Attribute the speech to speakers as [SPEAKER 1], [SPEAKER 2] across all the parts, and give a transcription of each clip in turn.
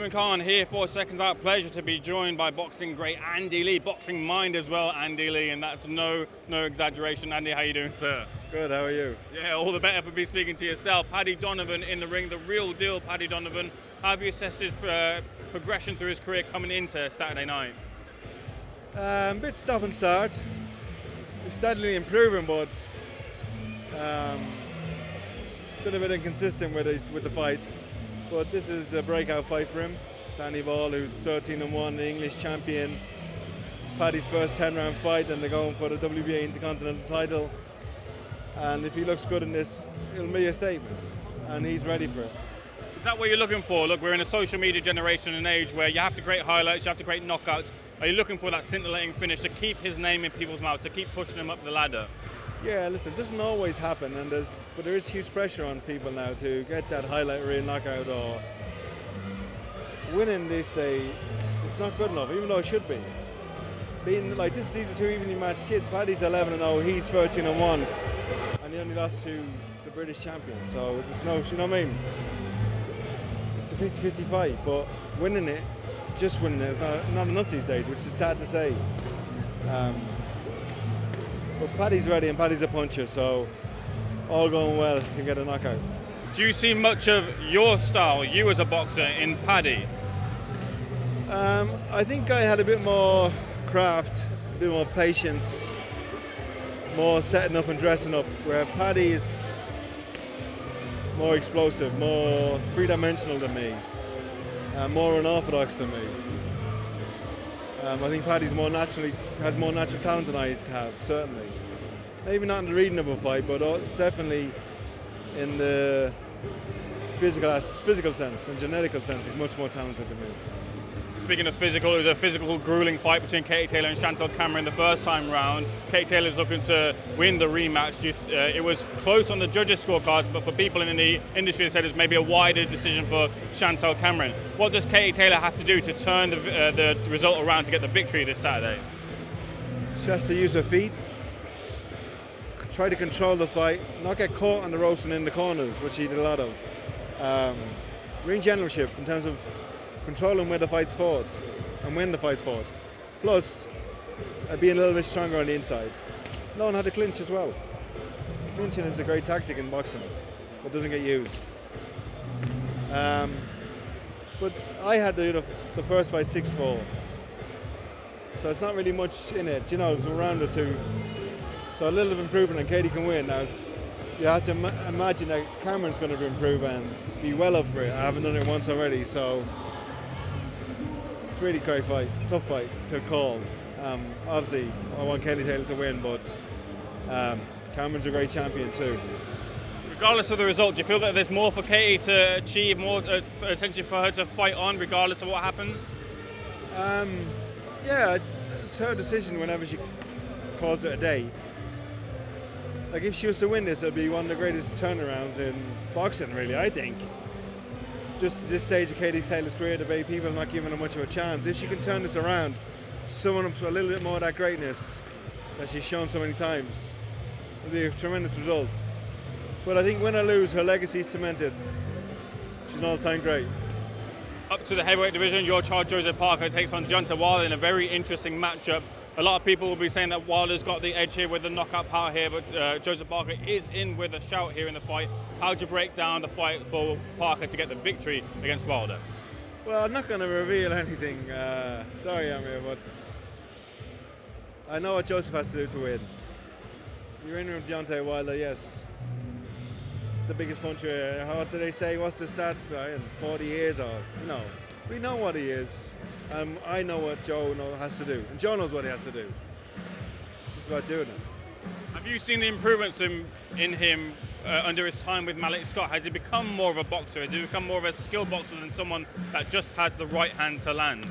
[SPEAKER 1] Ayman Khan here for Seconds Out. Pleasure to be joined by boxing great Andy Lee, boxing mind as well, Andy Lee, and that's no exaggeration. Andy, how you doing, sir?
[SPEAKER 2] Good, how are you?
[SPEAKER 1] Yeah, all the better for me speaking to yourself. Paddy Donovan in the ring, the real deal Paddy Donovan. How have you assessed his progression through his career coming into Saturday night?
[SPEAKER 2] A bit stop and start. He's steadily improving, but been a bit inconsistent with the fights. But this is a breakout fight for him. Danny Ball, who's 13-1, the English champion. It's Paddy's first 10-round fight, and they're going for the WBA Intercontinental title. And if he looks good in this, it'll be a statement, and he's ready for it.
[SPEAKER 1] Is that what you're looking for? Look, we're in a social media generation and age where you have to create highlights, you have to create knockouts. Are you looking for that scintillating finish to keep his name in people's mouths, to keep pushing him up the ladder?
[SPEAKER 2] Yeah, listen, it doesn't always happen, but there is huge pressure on people now to get that highlight reel knockout, or winning this day is not good enough, even though it should be. Being like this, these are two evenly matched kids. Paddy's 11-0, he's 13-1, and he only lost to the British champion. So it's no, you know what I mean? It's a 50-50 fight, but winning it, just winning it, is not enough these days, which is sad to say. But Paddy's ready, and Paddy's a puncher, so all going well, he can get a knockout.
[SPEAKER 1] Do you see much of your style, you as a boxer, in Paddy?
[SPEAKER 2] I think I had a bit more craft, a bit more patience, more setting up and dressing up, where Paddy's more explosive, more three-dimensional than me, more unorthodox than me. I think Paddy's has more natural talent than I have, certainly. Maybe not in the reading of a fight, but it's definitely in the physical sense and genetical sense, he's much more talented than me.
[SPEAKER 1] Speaking of physical, it was a physical, grueling fight between Katie Taylor and Chantelle Cameron the first time round. Katie Taylor's looking to win the rematch. It was close on the judges' scorecards, but for people in the industry, they said it was maybe a wider decision for Chantelle Cameron. What does Katie Taylor have to do to turn the result around to get the victory this Saturday?
[SPEAKER 2] She has to use her feet, try to control the fight, not get caught on the ropes and in the corners, which she did a lot of. Ring generalship in terms of controlling where the fight's fought and when the fight's fought. Plus, being a little bit stronger on the inside. Knowing how to clinch as well. Clinching is a great tactic in boxing, but doesn't get used. But I had the first fight 6-4. So it's not really much in it, you know, it's a round or two. So a little of improvement and Katie can win. Now, you have to imagine that Cameron's going to improve and be well up for it. I haven't done it once already, so it's a really great fight, tough fight to call. Obviously, I want Katie Taylor to win, but Cameron's a great champion too.
[SPEAKER 1] Regardless of the result, do you feel that there's more for Katie to achieve, more attention for her to fight on, regardless of what happens?
[SPEAKER 2] Yeah, it's her decision whenever she calls it a day. Like if she was to win this, it'll be one of the greatest turnarounds in boxing, really, I think. Just at this stage of Katie Taylor's career, the way people are not giving her much of a chance. If she can turn this around, someone up to a little bit more of that greatness that she's shown so many times, it'll be a tremendous result. But I think win or lose, her legacy is cemented. She's an all-time great.
[SPEAKER 1] Up to the heavyweight division, your child Joseph Parker takes on Deontay Wilder in a very interesting matchup. A lot of people will be saying that Wilder's got the edge here with the knockout power here, but Joseph Parker is in with a shout here in the fight. How do you break down the fight for Parker to get the victory against Wilder?
[SPEAKER 2] Well, I'm not going to reveal anything. Sorry, Amir, but I know what Joseph has to do to win. You're in with Deontay Wilder, yes. The biggest puncher. What do they say? What's the stat? 40 years or, you know. We know what he is. I know what Joe has to do, and Joe knows what he has to do. Just about doing it.
[SPEAKER 1] Have you seen the improvements in him under his time with Malik Scott? Has he become more of a boxer? Has he become more of a skilled boxer than someone that just has the right hand to land?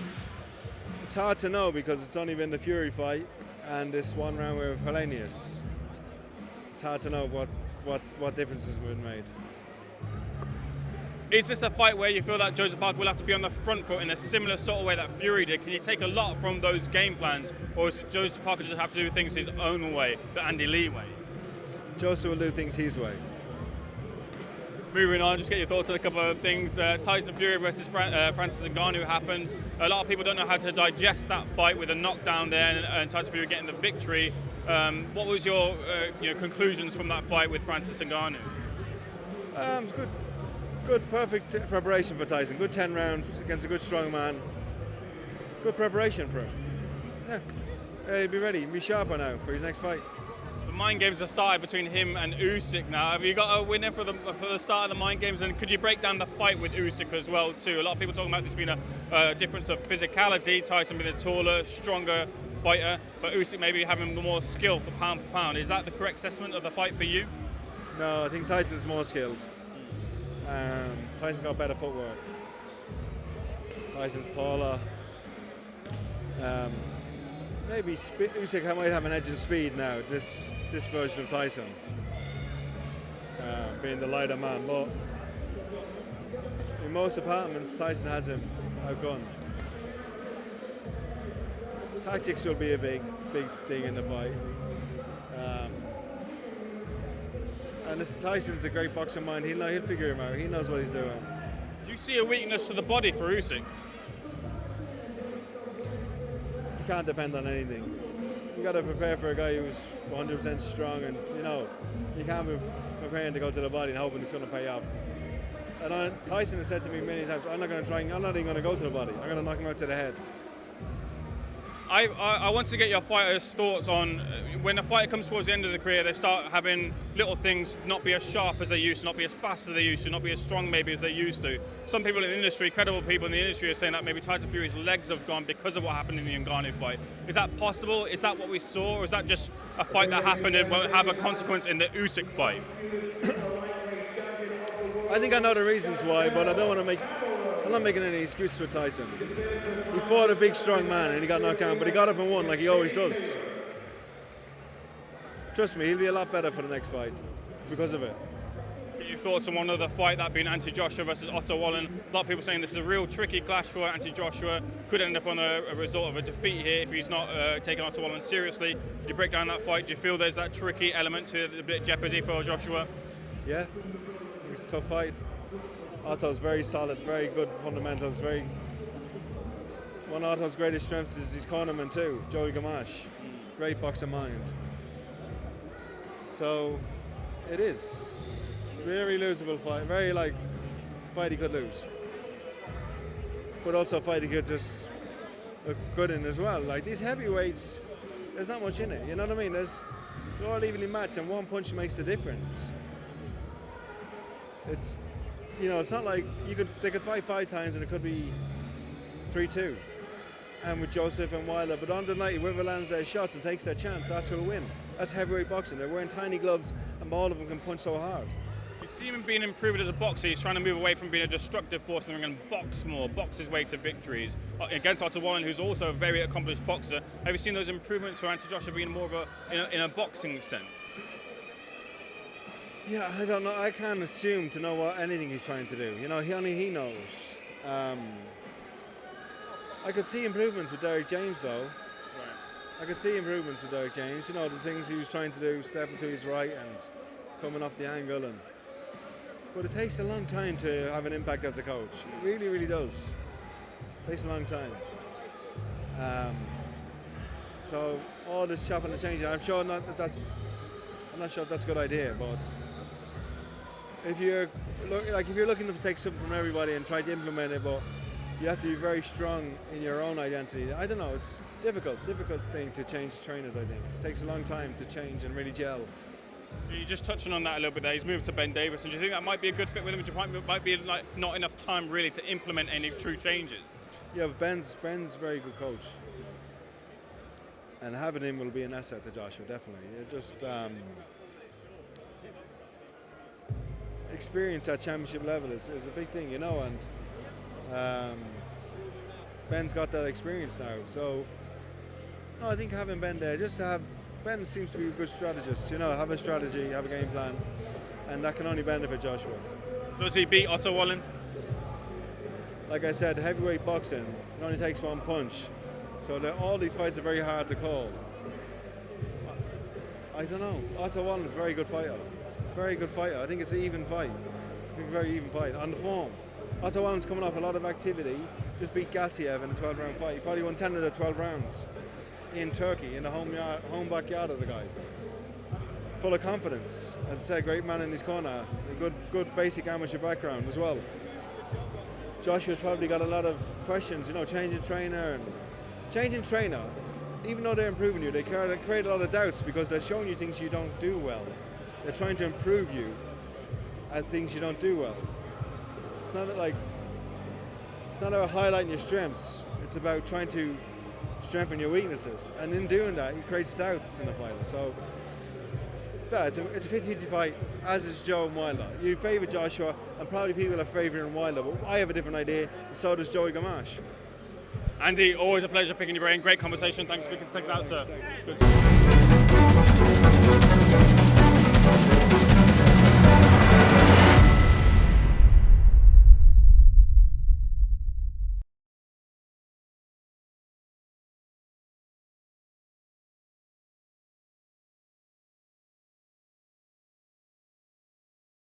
[SPEAKER 2] It's hard to know because it's only been the Fury fight and this one round with Helenius. It's hard to know what difference has been made.
[SPEAKER 1] Is this a fight where you feel that Joseph Parker will have to be on the front foot in a similar sort of way that Fury did? Can you take a lot from those game plans, or does Joseph Parker just have to do things his own way, the Andy Lee way?
[SPEAKER 2] Joseph will do things his way.
[SPEAKER 1] Moving on, just get your thoughts on a couple of things. Tyson Fury versus Francis Ngannou happened. A lot of people don't know how to digest that fight with a knockdown there and Tyson Fury getting the victory. What was your conclusions from that fight with Francis Ngannou?
[SPEAKER 2] It was good, perfect preparation for Tyson. Good 10 rounds against a good strong man. Good preparation for him. Yeah, he'll be ready. He'll be sharper now for his next fight.
[SPEAKER 1] The mind games have started between him and Usyk now. Have you got a winner for the start of the mind games? And could you break down the fight with Usyk as well too? A lot of people talking about this being a difference of physicality. Tyson being a taller, stronger fighter, but Usyk maybe having the more skill for pound. Is that the correct assessment of the fight for you?
[SPEAKER 2] No, I think Tyson's more skilled. Tyson's got better footwork. Tyson's taller. Maybe Usyk might have an edge in speed now, this version of Tyson, being the lighter man, but in most departments Tyson has him outgunned. Tactics will be a big thing in the fight. And Tyson's a great boxing mind, he'll figure him out, he knows what he's doing.
[SPEAKER 1] Do you see a weakness to the body for Usyk?
[SPEAKER 2] You can't depend on anything. You got to prepare for a guy who's 100% strong, and you can't be preparing to go to the body and hoping it's going to pay off. And Tyson has said to me many times, I'm not even going to go to the body. I'm going to knock him out to the head.
[SPEAKER 1] I want to get your fighters' thoughts on when a fighter comes towards the end of the career, they start having little things not be as sharp as they used to, not be as fast as they used to, not be as strong maybe as they used to. Some people in the industry, credible people in the industry, are saying that maybe Tyson Fury's legs have gone because of what happened in the Ngannou fight. Is that possible? Is that what we saw, or is that just a fight that happened and won't have a consequence in the Usyk fight?
[SPEAKER 2] I think I know the reasons why, but I'm not making any excuse with Tyson. He fought a big, strong man and he got knocked down, but he got up and won like he always does. Trust me, he'll be a lot better for the next fight because of it.
[SPEAKER 1] Get your thoughts on one other fight, that being Anthony Joshua versus Otto Wallen. A lot of people saying this is a real tricky clash for Anthony Joshua. Could end up on a result of a defeat here if he's not taking Otto Wallen seriously. Did you break down that fight? Do you feel there's that tricky element to the bit of jeopardy for Joshua?
[SPEAKER 2] Yeah, it's a tough fight. Otto's very solid, very good fundamentals. One of Otto's greatest strengths is his cornerman too, Joey Gamache. Great boxing mind. So it is very losable fight, very fight he could lose, but also a fight he could just look good in as well. Like these heavyweights, there's not much in it. You know what I mean? They're all evenly matched, and one punch makes the difference. It's not like they could fight 5 times and it could be 3-2. And with Joseph and Wilder, but on the night, whoever lands their shots and takes their chance, that's who'll win. That's heavyweight boxing. They're wearing tiny gloves, and all of them can punch so hard.
[SPEAKER 1] You see him being improved as a boxer. He's trying to move away from being a destructive force and going box more, box his way to victories. Against Otto Wallen, who's also a very accomplished boxer. Have you seen those improvements for Anthony Joshua being more of in a boxing sense?
[SPEAKER 2] Yeah, I don't know. I can't assume to know what anything he's trying to do. He knows. I could see improvements with Derek James, though. Right. I could see improvements with Derek James. The things he was trying to do, stepping to his right and coming off the angle. But it takes a long time to have an impact as a coach. It really, really does. It takes a long time. So all this chopping and changing, I'm not sure if that's a good idea, but if you're looking to take something from everybody and try to implement it, but you have to be very strong in your own identity. I don't know, it's difficult thing to change trainers, I think. It takes a long time to change and really gel.
[SPEAKER 1] You're just touching on that a little bit there. He's moved to Ben Davison. Do you think that might be a good fit with him? Do you think it might be not enough time really to implement any true changes?
[SPEAKER 2] Yeah, but Ben's a very good coach. And having him will be an asset to Joshua, definitely. Experience at championship level is a big thing, and Ben's got that experience now. So I think having Ben there, just to have Ben seems to be a good strategist. Have a strategy, have a game plan, and that can only benefit Joshua.
[SPEAKER 1] Does he beat Otto Wallen?
[SPEAKER 2] Like I said, heavyweight boxing, it only takes one punch. So all these fights are very hard to call. I don't know. Otto Wallen's a very good fighter. Very good fighter. I think it's an even fight. a very even fight on the form. Otto Wallen's coming off a lot of activity. Just beat Gassiev in a 12-round fight. He probably won 10 of the 12 rounds in Turkey, in the home backyard of the guy. Full of confidence. As I said, great man in his corner. A good basic amateur background as well. Joshua's probably got a lot of questions, you know, changing trainer. Even though they're improving you, they create a lot of doubts because they're showing you things you don't do well. They're trying to improve you at things you don't do well. It's not about highlighting your strengths. It's about trying to strengthen your weaknesses. And in doing that, you create doubts in the fighter. So, yeah, it's a 50-50 fight, as is Joe and Wilder. You favour Joshua, and probably people are favouring Wilder, but I have a different idea, and so does Joey Gamache.
[SPEAKER 1] Andy, always a pleasure picking your brain. Great conversation. Thanks for speaking to SecondsOut, sir.
[SPEAKER 2] Thanks. Good.